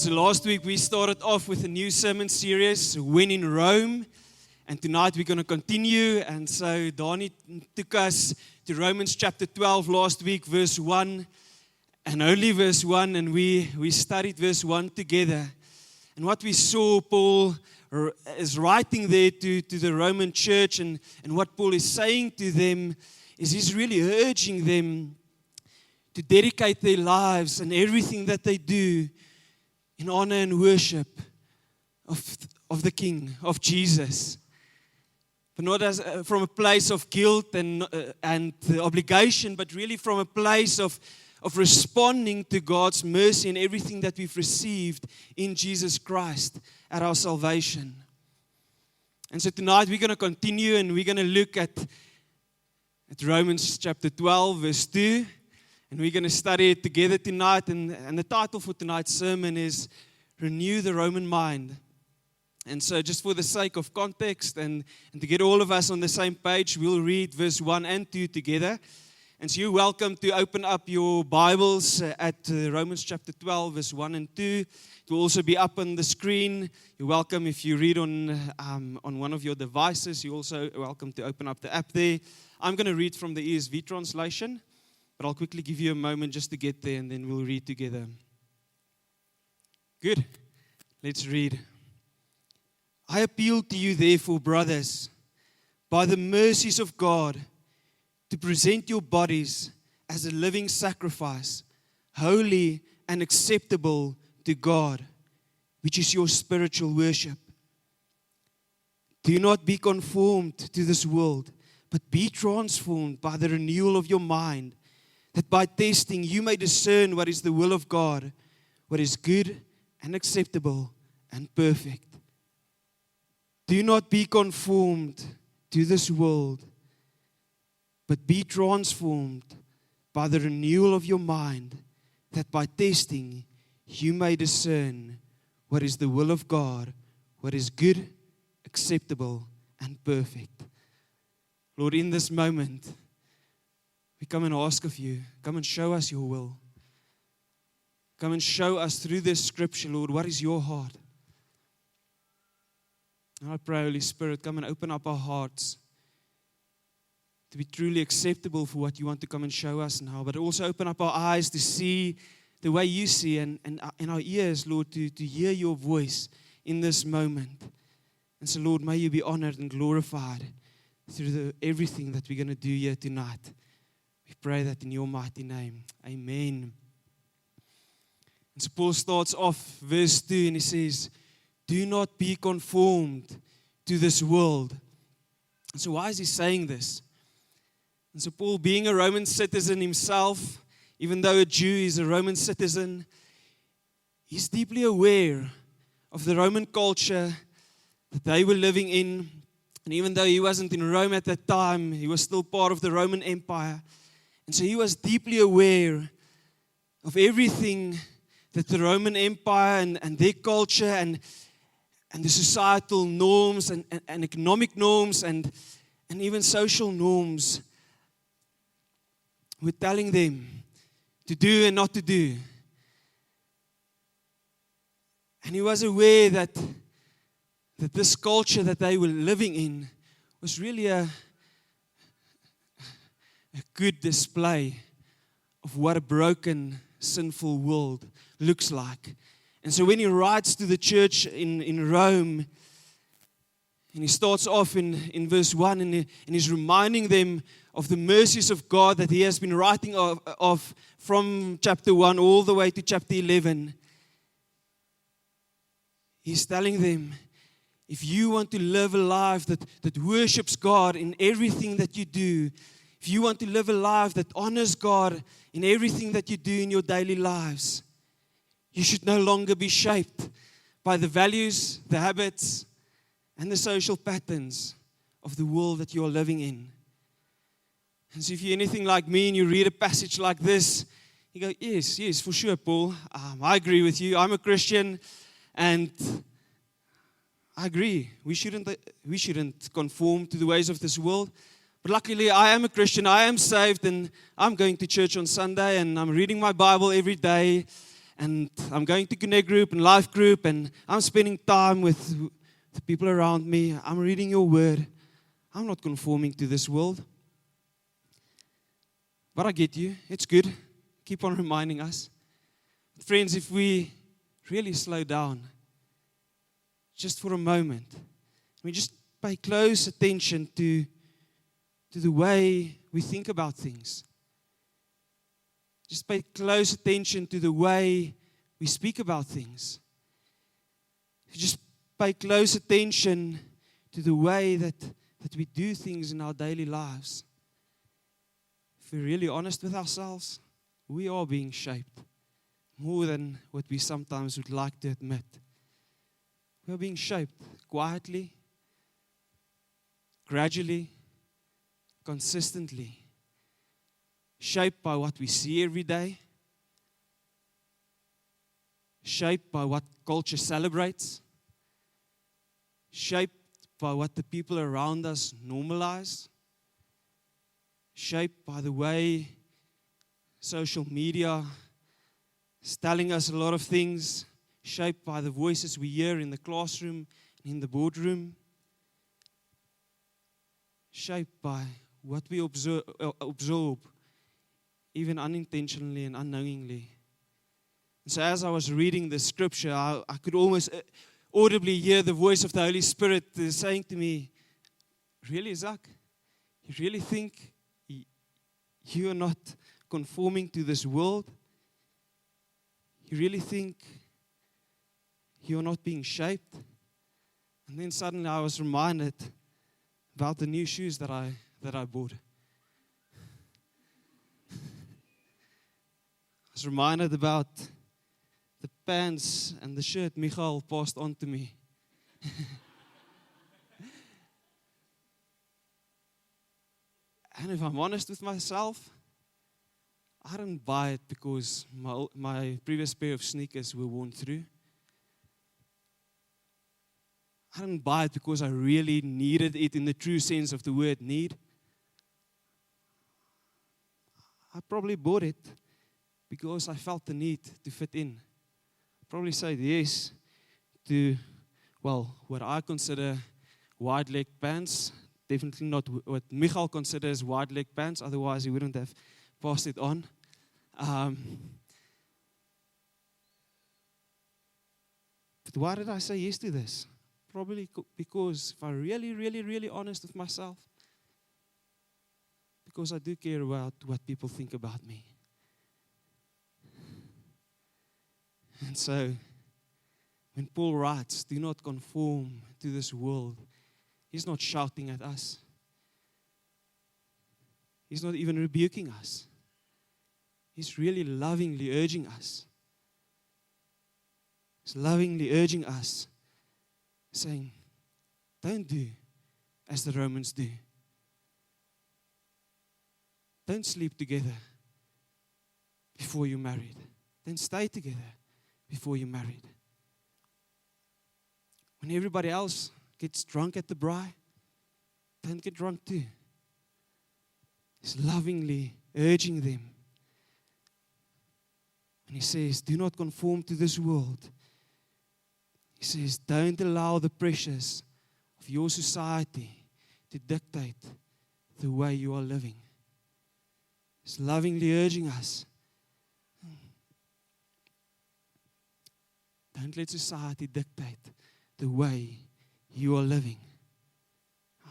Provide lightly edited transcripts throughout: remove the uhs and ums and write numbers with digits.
So last week we started off with a new sermon series, When in Rome. And tonight we're going to continue. And so Dani took us to Romans chapter 12 last week, verse 1. And only verse 1. And we studied verse 1 together. And what we saw, Paul is writing there to the Roman church. And what Paul is saying to them is he's really urging them to dedicate their lives and everything that they do in honor and worship of the King, of Jesus. But not as from a place of guilt and obligation, but really from a place of responding to God's mercy and everything that we've received in Jesus Christ at our salvation. And so tonight we're going to continue and we're going to look at Romans chapter 12, verse 2. And we're going to study it together tonight. And the title for tonight's sermon is Renew the Roman Mind. And so just for the sake of context and to get all of us on the same page, we'll read verse 1 and 2 together. And so you're welcome to open up your Bibles at Romans chapter 12, verse 1 and 2. It will also be up on the screen. You're welcome if you read on one of your devices. You're also welcome to open up the app there. I'm going to read from the ESV translation. But I'll quickly give you a moment just to get there and then we'll read together. Good. Let's read. I appeal to you therefore, brothers, by the mercies of God, to present your bodies as a living sacrifice, holy and acceptable to God, which is your spiritual worship. Do not be conformed to this world, but be transformed by the renewal of your mind, that by testing you may discern what is the will of God, what is good and acceptable and perfect. Do not be conformed to this world, but be transformed by the renewal of your mind, that by testing you may discern what is the will of God, what is good, acceptable, and perfect. Lord, in this moment, we come and ask of you, come and show us your will. Come and show us through this scripture, Lord, what is your heart. And I pray, Holy Spirit, come and open up our hearts to be truly acceptable for what you want to come and show us now, but also open up our eyes to see the way you see and our ears, Lord, to hear your voice in this moment. And so, Lord, may you be honored and glorified through everything that we're going to do here tonight. We pray that in your mighty name. Amen. And so Paul starts off verse 2 and he says, do not be conformed to this world. And so why is he saying this? And so Paul, being a Roman citizen himself, even though a Jew is a Roman citizen, he's deeply aware of the Roman culture that they were living in. And even though he wasn't in Rome at that time, he was still part of the Roman Empire. And so he was deeply aware of everything that the Roman Empire and their culture and the societal norms and economic norms and even social norms were telling them to do and not to do. And he was aware that this culture that they were living in was really a good display of what a broken, sinful world looks like. And so when he writes to the church in Rome, and he starts off in verse 1, and he's reminding them of the mercies of God that he has been writing of from chapter 1 all the way to chapter 11. He's telling them, if you want to live a life that worships God in everything that you do, if you want to live a life that honors God in everything that you do in your daily lives, you should no longer be shaped by the values, the habits, and the social patterns of the world that you are living in. And so if you're anything like me and you read a passage like this, you go, yes, for sure, Paul. I agree with you. I'm a Christian, and I agree. We shouldn't conform to the ways of this world. But luckily, I am a Christian, I am saved, and I'm going to church on Sunday, and I'm reading my Bible every day, and I'm going to Connect Group and Life Group, and I'm spending time with the people around me. I'm reading your word. I'm not conforming to this world. But I get you. It's good. Keep on reminding us. Friends, if we really slow down just for a moment, we just pay close attention to the way we think about things. Just pay close attention to the way we speak about things. Just pay close attention to the way that we do things in our daily lives. If we're really honest with ourselves, we are being shaped more than what we sometimes would like to admit. We are being shaped quietly, gradually, consistently, shaped by what we see every day, shaped by what culture celebrates, shaped by what the people around us normalize, shaped by the way social media is telling us a lot of things, shaped by the voices we hear in the classroom, in the boardroom, shaped by what we absorb, even unintentionally and unknowingly. And so as I was reading the scripture, I could almost audibly hear the voice of the Holy Spirit saying to me, really, Zach? You really think you are not conforming to this world? You really think you're not being shaped? And then suddenly I was reminded about the new shoes that I bought. I was reminded about the pants and the shirt Michael passed on to me. And if I'm honest with myself, I didn't buy it because my previous pair of sneakers were worn through. I didn't buy it because I really needed it in the true sense of the word need. I probably bought it because I felt the need to fit in. Probably said yes to, what I consider wide leg pants. Definitely not what Michael considers wide leg pants, otherwise he wouldn't have passed it on. But why did I say yes to this? Probably because if I'm really, really, really honest with myself, because I do care about what people think about me. And so, when Paul writes, do not conform to this world, he's not shouting at us. He's not even rebuking us. He's really lovingly urging us. He's lovingly urging us, saying, don't do as the Romans do. Don't sleep together before you're married. Don't stay together before you're married. When everybody else gets drunk at the braai, don't get drunk too. He's lovingly urging them. And he says, do not conform to this world. He says, don't allow the pressures of your society to dictate the way you are living. He's lovingly urging us. Don't let society dictate the way you are living.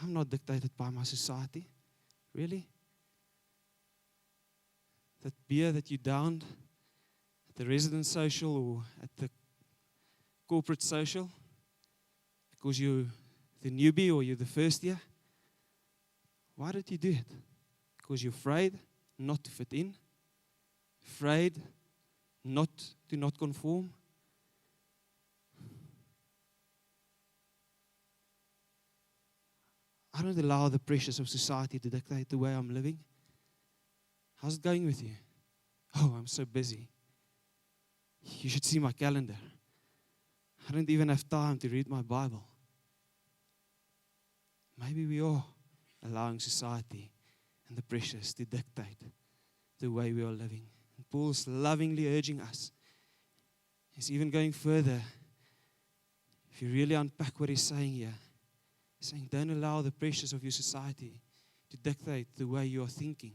I'm not dictated by my society. Really? That beer that you downed at the resident social or at the corporate social, because you're the newbie or you're the first year, why did you do it? Because you're afraid not to fit in? Afraid not conform? I don't allow the pressures of society to dictate the way I'm living. How's it going with you? Oh, I'm so busy. You should see my calendar. I don't even have time to read my Bible. Maybe we are allowing society and the pressures to dictate the way we are living. And Paul's lovingly urging us. He's even going further. If you really unpack what he's saying here, he's saying, don't allow the pressures of your society to dictate the way you are thinking.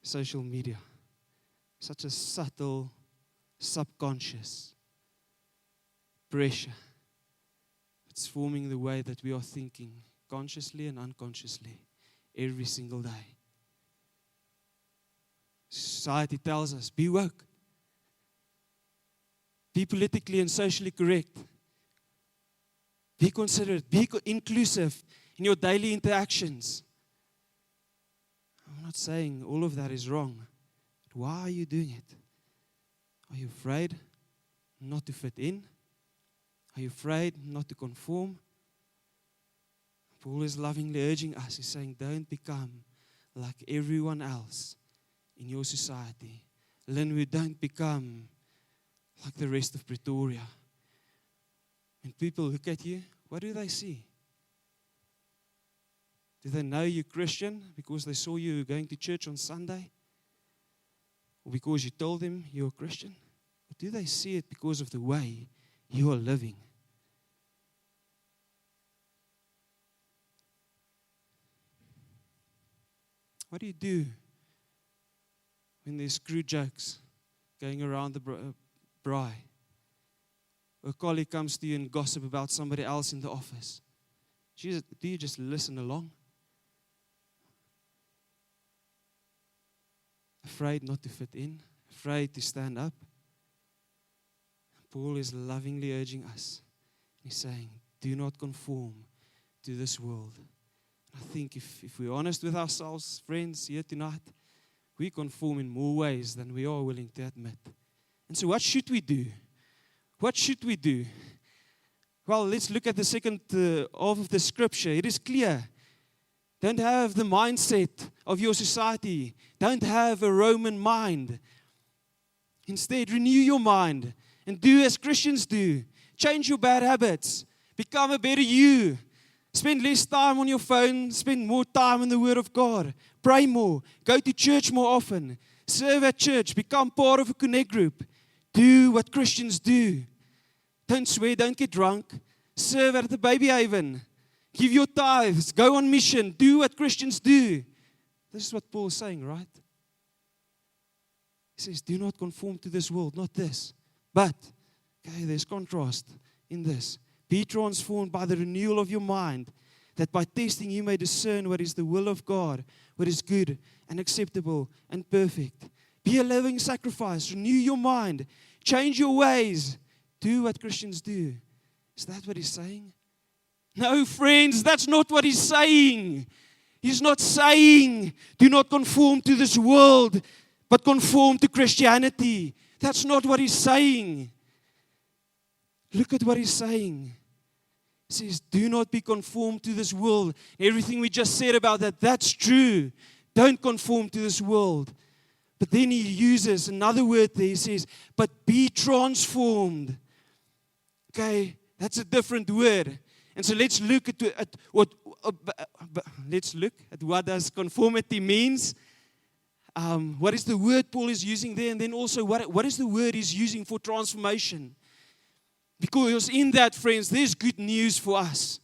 Social media, such a subtle, subconscious pressure. It's forming the way that we are thinking, consciously and unconsciously, every single day. Society tells us, be woke. Be politically and socially correct. Be considerate. Be inclusive in your daily interactions. I'm not saying all of that is wrong. But why are you doing it? Are you afraid not to fit in? Are you afraid not to conform? Paul is lovingly urging us. He's saying, don't become like everyone else in your society. Linwood, don't become like the rest of Pretoria. When people look at you, what do they see? Do they know you're Christian because they saw you going to church on Sunday? Or because you told them you're a Christian? Or do they see it because of the way you are living? What do you do when there's screw jokes going around the braai? A colleague comes to you and gossip about somebody else in the office. Do you just listen along? Afraid not to fit in, afraid to stand up. Paul is lovingly urging us. He's saying, do not conform to this world. I think if we're honest with ourselves, friends, here tonight, we conform in more ways than we are willing to admit. And so what should we do? What should we do? Well, let's look at the second half of the scripture. It is clear. Don't have the mindset of your society. Don't have a Roman mind. Instead, renew your mind and do as Christians do. Change your bad habits. Become a better you. Spend less time on your phone. Spend more time in the Word of God. Pray more. Go to church more often. Serve at church. Become part of a connect group. Do what Christians do. Don't swear. Don't get drunk. Serve at the baby haven. Give your tithes. Go on mission. Do what Christians do. This is what Paul is saying, right? He says, do not conform to this world. Not this. But, okay, there's contrast in this. Be transformed by the renewal of your mind, that by testing you may discern what is the will of God, what is good and acceptable and perfect. Be a living sacrifice. Renew your mind. Change your ways. Do what Christians do. Is that what he's saying? No, friends, that's not what he's saying. He's not saying, do not conform to this world, but conform to Christianity. That's not what he's saying. Look at what he's saying. He says, do not be conformed to this world. Everything we just said about that, that's true. Don't conform to this world. But then he uses another word there. He says, but be transformed. Okay, that's a different word. And so let's look at what does conformity means. What is the word Paul is using there? And then also, what is the word he's using for transformation? Because in that, friends, there's good news for us.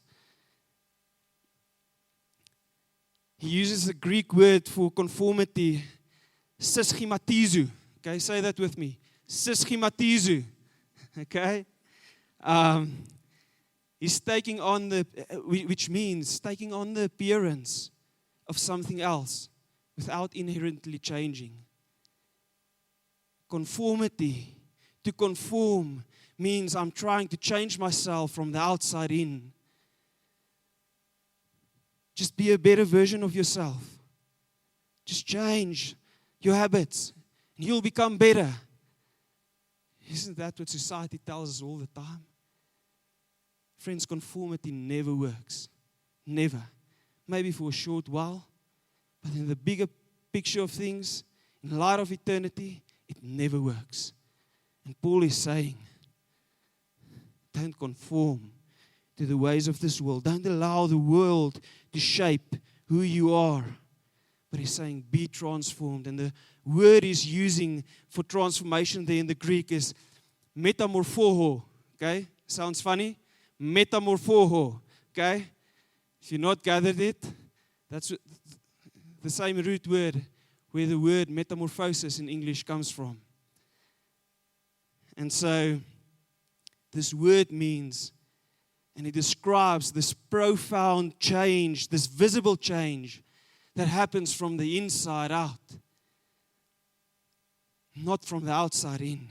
He uses the Greek word for conformity, syschematizo. Okay, say that with me. Syschematizo. Okay? He's taking on which means taking on the appearance of something else without inherently changing. Conformity, to conform, means I'm trying to change myself from the outside in. Just be a better version of yourself. Just change your habits and you'll become better. Isn't that what society tells us all the time? Friends, conformity never works. Never. Maybe for a short while, but in the bigger picture of things, in light of eternity, it never works. And Paul is saying, don't conform to the ways of this world. Don't allow the world to shape who you are, but he's saying, be transformed. And the word he's using for transformation there in the Greek is metamorpho. Okay? Sounds funny? Metamorpho. Okay? If you've not gathered it, that's the same root word where the word metamorphosis in English comes from. And so, this word means, and it describes this profound change, this visible change that happens from the inside out, not from the outside in.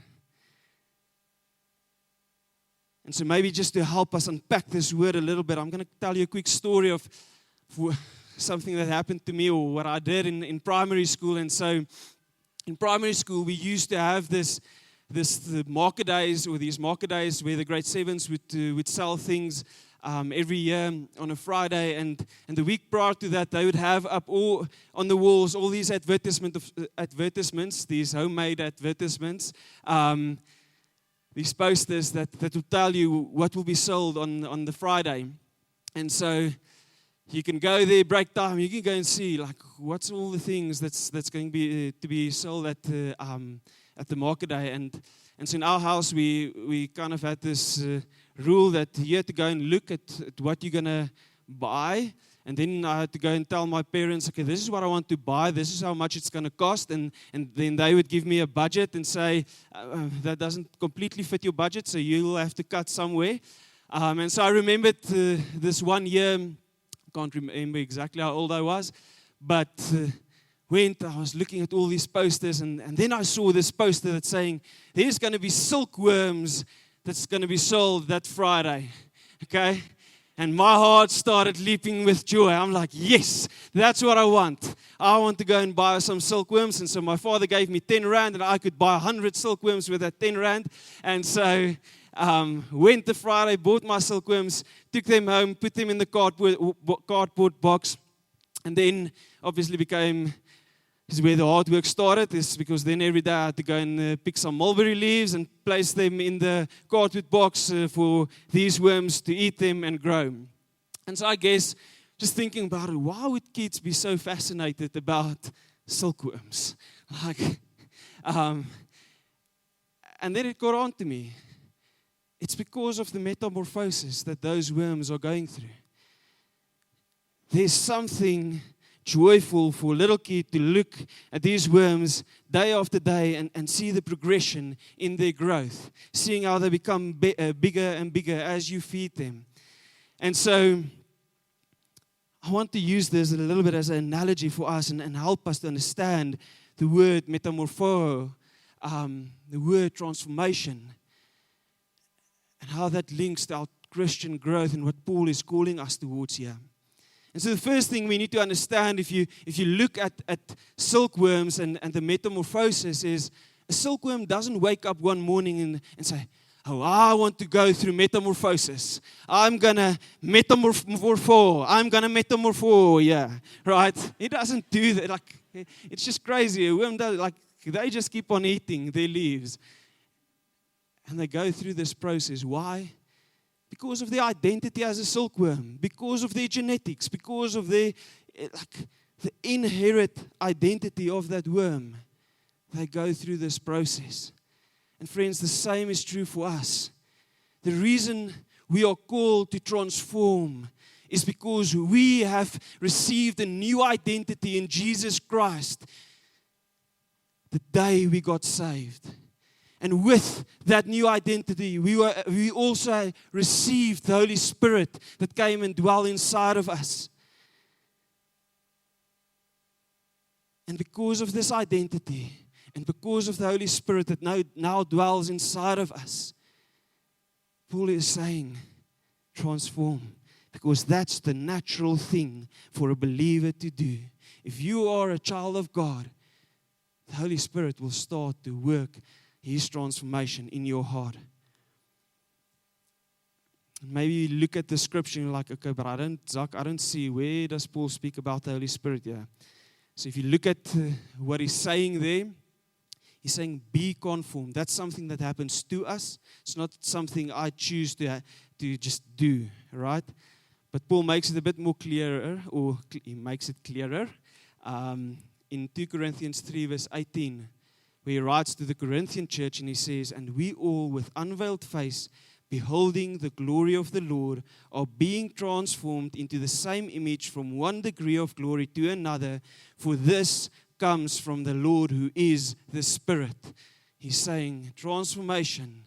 And so maybe just to help us unpack this word a little bit, I'm going to tell you a quick story of something that happened to me or what I did in primary school. And so in primary school, we used to have the market days, or these market days where the grade 7s would sell things every year on a Friday. And the week prior to that, they would have up all on the walls all these advertisements, these homemade advertisements, these posters that will tell you what will be sold on the Friday. And so you can go there, break time, you can go and see like what's all the things that's going to be sold at the market day. And so in our house, we kind of had this rule that you had to go and look at what you're going to buy. And then I had to go and tell my parents, okay, this is what I want to buy. This is how much it's going to cost. And then they would give me a budget and say, that doesn't completely fit your budget, so you'll have to cut somewhere. And so I remembered this one year, I can't remember exactly how old I was, but I was looking at all these posters, and then I saw this poster that's saying, there's going to be silkworms that's going to be sold that Friday. Okay? And my heart started leaping with joy. I'm like, yes, that's what I want. I want to go and buy some silkworms. And so my father gave me 10 rand, and I could buy 100 silkworms with that 10 rand. And so went to Friday, bought my silkworms, took them home, put them in the cardboard box. And then obviously is where the hard work started, is because then every day I had to go and pick some mulberry leaves and place them in the cardboard box for these worms to eat them and grow. And so I guess, just thinking about it, why would kids be so fascinated about silkworms? And then it got on to me. It's because of the metamorphosis that those worms are going through. There's something joyful for a little kid to look at these worms day after day and see the progression in their growth, seeing how they become bigger and bigger as you feed them. And so I want to use this a little bit as an analogy for us and help us to understand the word metamorpho, the word transformation, and how that links to our Christian growth and what Paul is calling us towards here. And so the first thing we need to understand, if you look at silkworms and the metamorphosis, is a silkworm doesn't wake up one morning and say, oh, I want to go through metamorphosis. I'm going to metamorpho. Yeah, right? It doesn't do that. It's just crazy. A worm does, they just keep on eating their leaves. And they go through this process. Why? Because of their identity as a silkworm, because of their genetics, because of the inherent identity of that worm. They go through this process. And friends, the same is true for us. The reason we are called to transform is because we have received a new identity in Jesus Christ the day we got saved. And with that new identity, we also received the Holy Spirit that came and dwelt inside of us. And because of this identity, and because of the Holy Spirit that now dwells inside of us, Paul is saying, transform. Because that's the natural thing for a believer to do. If you are a child of God, the Holy Spirit will start to work His transformation in your heart. Maybe you look at the scripture and you're like, okay, but I don't see, where does Paul speak about the Holy Spirit here? So if you look at what he's saying there, he's saying, be conformed. That's something that happens to us. It's not something I choose to just do, right? But Paul makes it a bit more clearer, or he makes it clearer. in 2 Corinthians 3 verse 18, where he writes to the Corinthian church and he says, "And we all with unveiled face, beholding the glory of the Lord, are being transformed into the same image from one degree of glory to another, for this comes from the Lord who is the Spirit." He's saying transformation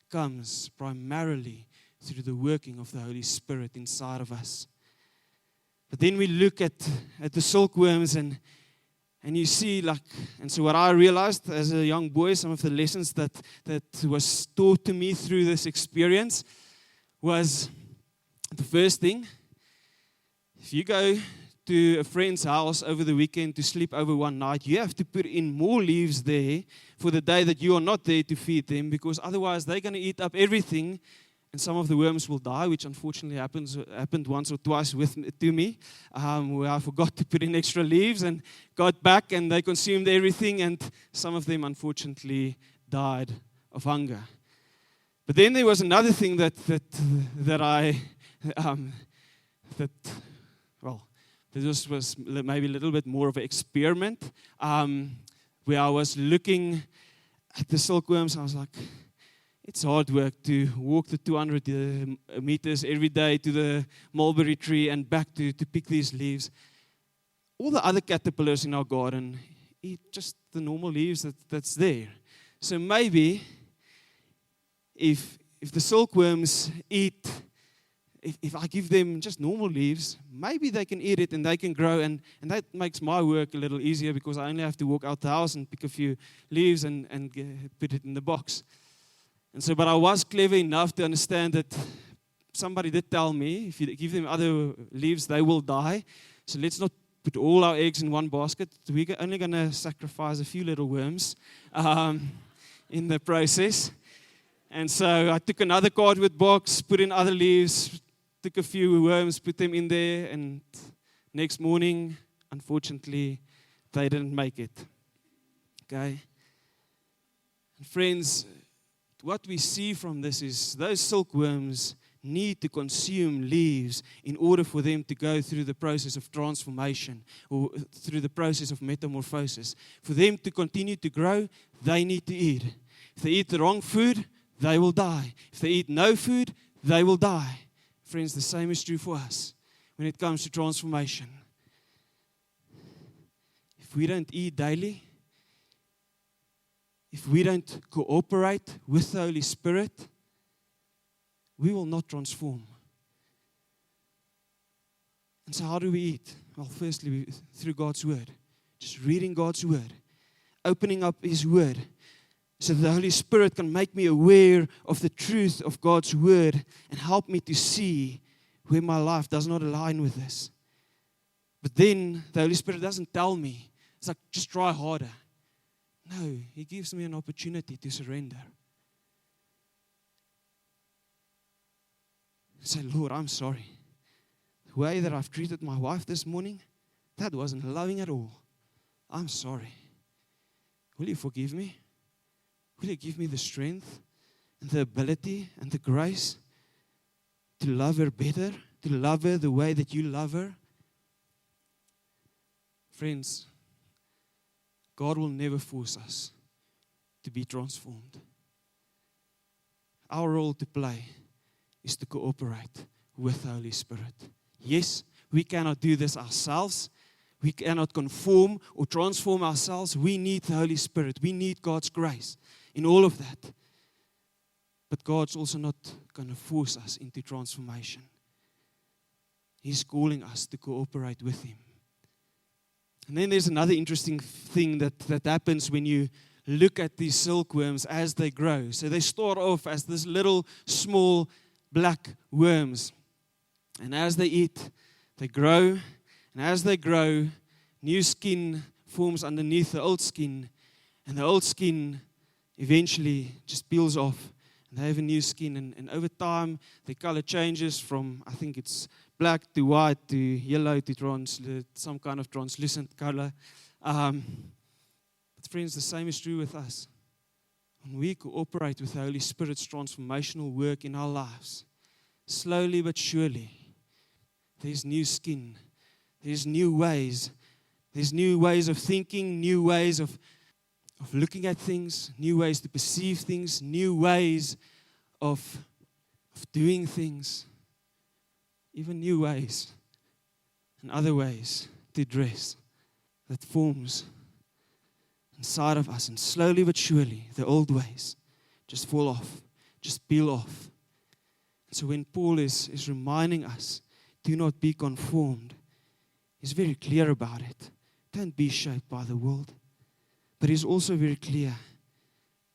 comes primarily through the working of the Holy Spirit inside of us. But then we look at the silkworms and you see, and so what I realized as a young boy, some of the lessons that was taught to me through this experience was the first thing: if you go to a friend's house over the weekend to sleep over one night, you have to put in more leaves there for the day that you are not there to feed them, because otherwise they're going to eat up everything and some of the worms will die, which unfortunately happened once or twice to me, where I forgot to put in extra leaves and got back and they consumed everything, and some of them unfortunately died of hunger. But then there was another thing this was maybe a little bit more of an experiment, where I was looking at the silkworms. I was like, it's hard work to walk the 200 meters every day to the mulberry tree and back to pick these leaves. All the other caterpillars in our garden eat just the normal leaves that's there. So maybe if the silkworms eat, if I give them just normal leaves, maybe they can eat it and they can grow, and that makes my work a little easier because I only have to walk out the house and pick a few leaves and put it in the box. And so, but I was clever enough to understand that somebody did tell me, if you give them other leaves, they will die. So let's not put all our eggs in one basket. We're only going to sacrifice a few little worms in the process. And so I took another cardboard box, put in other leaves, took a few worms, put them in there, and next morning, unfortunately, they didn't make it. Okay? And friends, what we see from this is those silkworms need to consume leaves in order for them to go through the process of transformation or through the process of metamorphosis. For them to continue to grow, they need to eat. If they eat the wrong food, they will die. If they eat no food, they will die. Friends, the same is true for us when it comes to transformation. If we don't eat daily, if we don't cooperate with the Holy Spirit, we will not transform. And so how do we eat? Well, firstly, through God's Word. Just reading God's Word. Opening up His Word. So the Holy Spirit can make me aware of the truth of God's Word and help me to see where my life does not align with this. But then the Holy Spirit doesn't tell me. It's like, just try harder. No, He gives me an opportunity to surrender. Say, Lord, I'm sorry. The way that I've treated my wife this morning, that wasn't loving at all. I'm sorry. Will you forgive me? Will you give me the strength and the ability and the grace to love her better, to love her the way that you love her? Friends, God will never force us to be transformed. Our role to play is to cooperate with the Holy Spirit. Yes, we cannot do this ourselves. We cannot conform or transform ourselves. We need the Holy Spirit. We need God's grace in all of that. But God's also not going to force us into transformation. He's calling us to cooperate with Him. And then there's another interesting thing that happens when you look at these silkworms as they grow. So they start off as this little small black worms. And as they eat, they grow. And as they grow, new skin forms underneath the old skin. And the old skin eventually just peels off. And they have a new skin. And over time, the color changes from, I think it's black to white to yellow to some kind of translucent color. But friends, the same is true with us. When we cooperate with the Holy Spirit's transformational work in our lives, slowly but surely, there's new skin. There's new ways There's new ways of thinking, new ways of looking at things, new ways to perceive things, new ways of doing things, even new ways and other ways to dress that forms inside of us. And slowly but surely, the old ways just fall off, just peel off. And so when Paul is reminding us, do not be conformed, he's very clear about it. Don't be shaped by the world. But he's also very clear,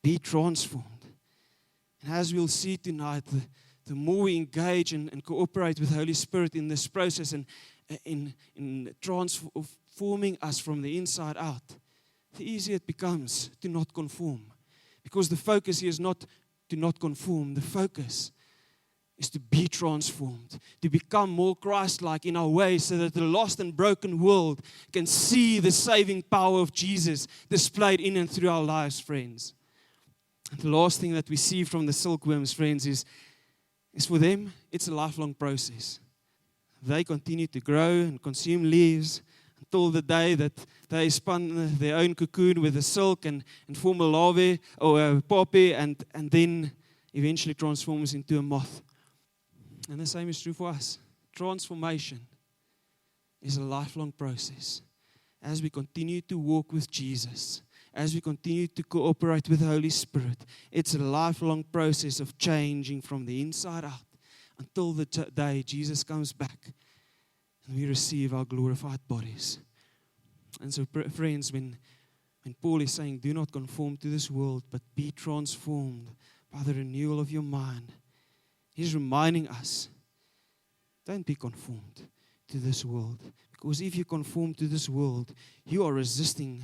be transformed. And as we'll see tonight, the more we engage and cooperate with the Holy Spirit in this process and in transforming us from the inside out, the easier it becomes to not conform. Because the focus here is not to not conform. The focus is to be transformed, to become more Christ-like in our ways so that the lost and broken world can see the saving power of Jesus displayed in and through our lives, friends. And the last thing that we see from the silkworms, friends, is for them, it's a lifelong process. They continue to grow and consume leaves until the day that they spun their own cocoon with the silk and form a larvae or a pupae and then eventually transforms into a moth. And the same is true for us. Transformation is a lifelong process. As we continue to walk with Jesus, as we continue to cooperate with the Holy Spirit, it's a lifelong process of changing from the inside out until the day Jesus comes back and we receive our glorified bodies. And so, friends, when Paul is saying, do not conform to this world, but be transformed by the renewal of your mind, he's reminding us, don't be conformed to this world. Because if you conform to this world, you are resisting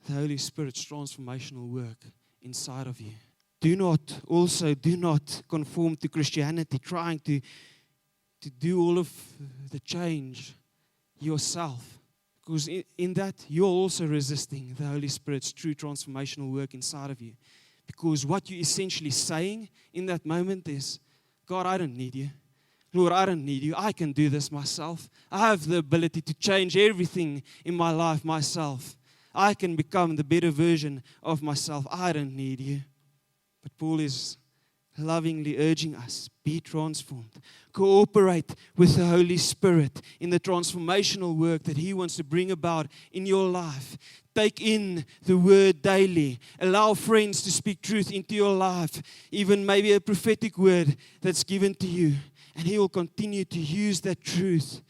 the Holy Spirit's transformational work inside of you. Do not conform to Christianity, trying to do all of the change yourself. Because in that, you're also resisting the Holy Spirit's true transformational work inside of you. Because what you're essentially saying in that moment is, God, I don't need you. Lord, I don't need you. I can do this myself. I have the ability to change everything in my life myself. I can become the better version of myself. I don't need you. But Paul is lovingly urging us, be transformed. Cooperate with the Holy Spirit in the transformational work that He wants to bring about in your life. Take in the word daily. Allow friends to speak truth into your life. Even maybe a prophetic word that's given to you. And He will continue to use that truth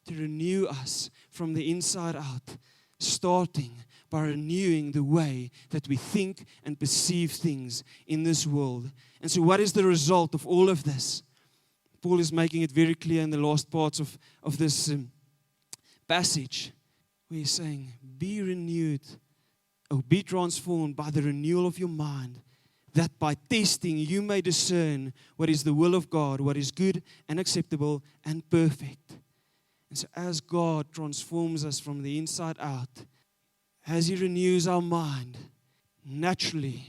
to renew us from the inside out, starting by renewing the way that we think and perceive things in this world. And so what is the result of all of this? Paul is making it very clear in the last parts of this passage, where he's saying, be renewed, or be transformed by the renewal of your mind, that by testing you may discern what is the will of God, what is good and acceptable and perfect. And so as God transforms us from the inside out, as He renews our mind, naturally,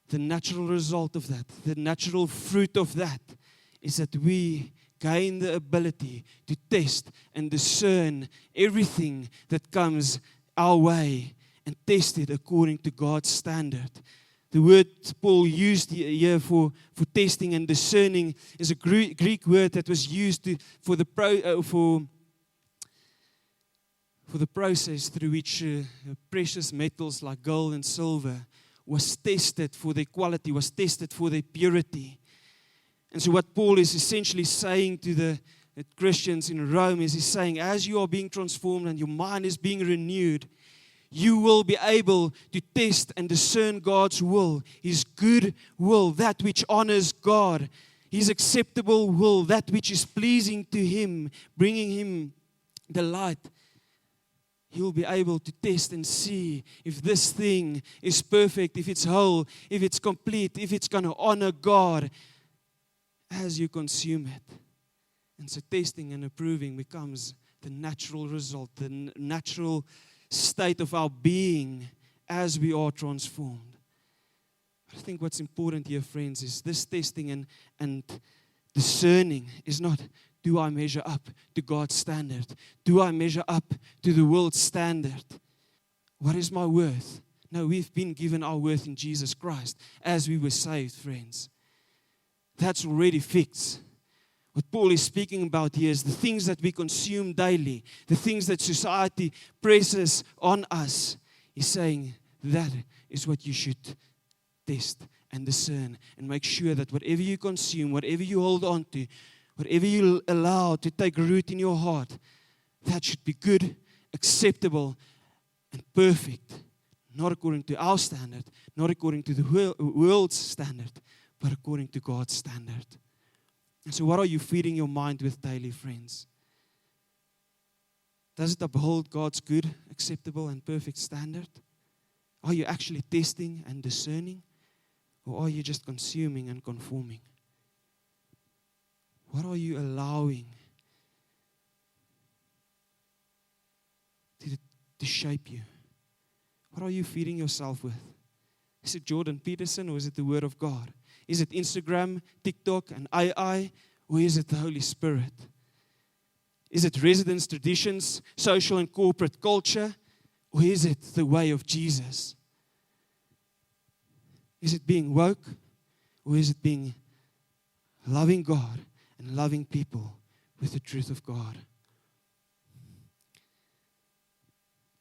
the natural result of that, the natural fruit of that, is that we gain the ability to test and discern everything that comes our way and test it according to God's standard. The word Paul used here for testing and discerning is a Greek word that was used for the process through which precious metals like gold and silver was tested for their quality, was tested for their purity. And so what Paul is essentially saying to the Christians in Rome is he's saying, as you are being transformed and your mind is being renewed, you will be able to test and discern God's will, His good will, that which honors God, His acceptable will, that which is pleasing to Him, bringing Him delight. You'll be able to test and see if this thing is perfect, if it's whole, if it's complete, if it's going to honor God as you consume it. And so testing and approving becomes the natural result, the natural state of our being as we are transformed. I think what's important here, friends, is this testing and discerning is not Do I measure up to God's standard? Do I measure up to the world's standard? What is my worth? No, we've been given our worth in Jesus Christ as we were saved, friends. That's already fixed. What Paul is speaking about here is the things that we consume daily, the things that society presses on us. He's saying that is what you should test and discern and make sure that whatever you consume, whatever you hold on to, whatever you allow to take root in your heart, that should be good, acceptable, and perfect. Not according to our standard, not according to the world's standard, but according to God's standard. And so what are you feeding your mind with daily, friends? Does it uphold God's good, acceptable, and perfect standard? Are you actually testing and discerning? Or are you just consuming and conforming? What are you allowing to shape you? What are you feeding yourself with? Is it Jordan Peterson or is it the Word of God? Is it Instagram, TikTok, and AI, or is it the Holy Spirit? Is it residence, traditions, social and corporate culture, or is it the way of Jesus? Is it being woke, or is it being loving God and loving people with the truth of God?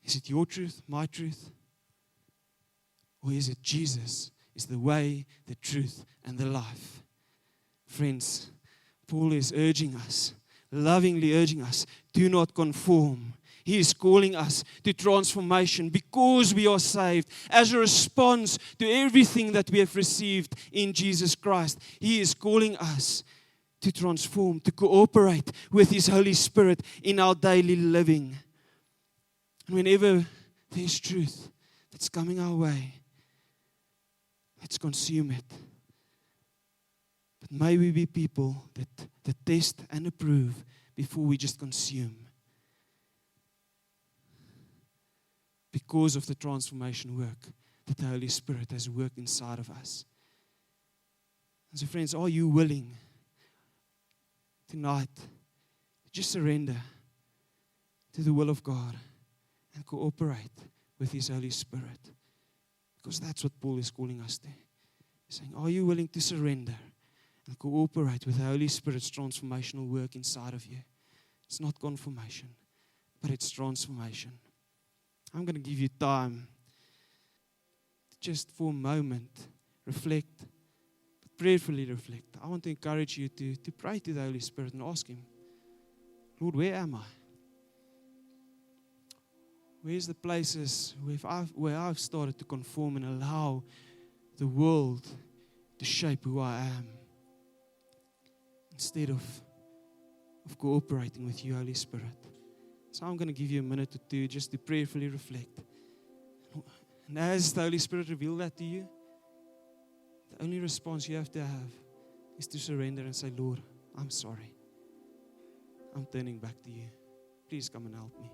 Is it your truth, my truth? Or is it Jesus is the way, the truth, and the life? Friends, Paul is urging us, lovingly urging us, do not conform. He is calling us to transformation because we are saved as a response to everything that we have received in Jesus Christ. He is calling us to transform, to cooperate with His Holy Spirit in our daily living. And whenever there's truth that's coming our way, let's consume it. But may we be people that test and approve before we just consume. Because of the transformation work that the Holy Spirit has worked inside of us. And so friends, are you willing tonight to just surrender to the will of God and cooperate with His Holy Spirit? Because that's what Paul is calling us to. He's saying, are you willing to surrender and cooperate with the Holy Spirit's transformational work inside of you? It's not confirmation, but it's transformation. I'm going to give you time to just for a moment reflect, but prayerfully reflect. I want to encourage you to pray to the Holy Spirit and ask Him, Lord, where am I? Where's the places where I've started to conform and allow the world to shape who I am instead of cooperating with you, Holy Spirit? So I'm going to give you a minute or two just to prayerfully reflect. And as the Holy Spirit reveals that to you, the only response you have to have is to surrender and say, Lord, I'm sorry. I'm turning back to you. Please come and help me.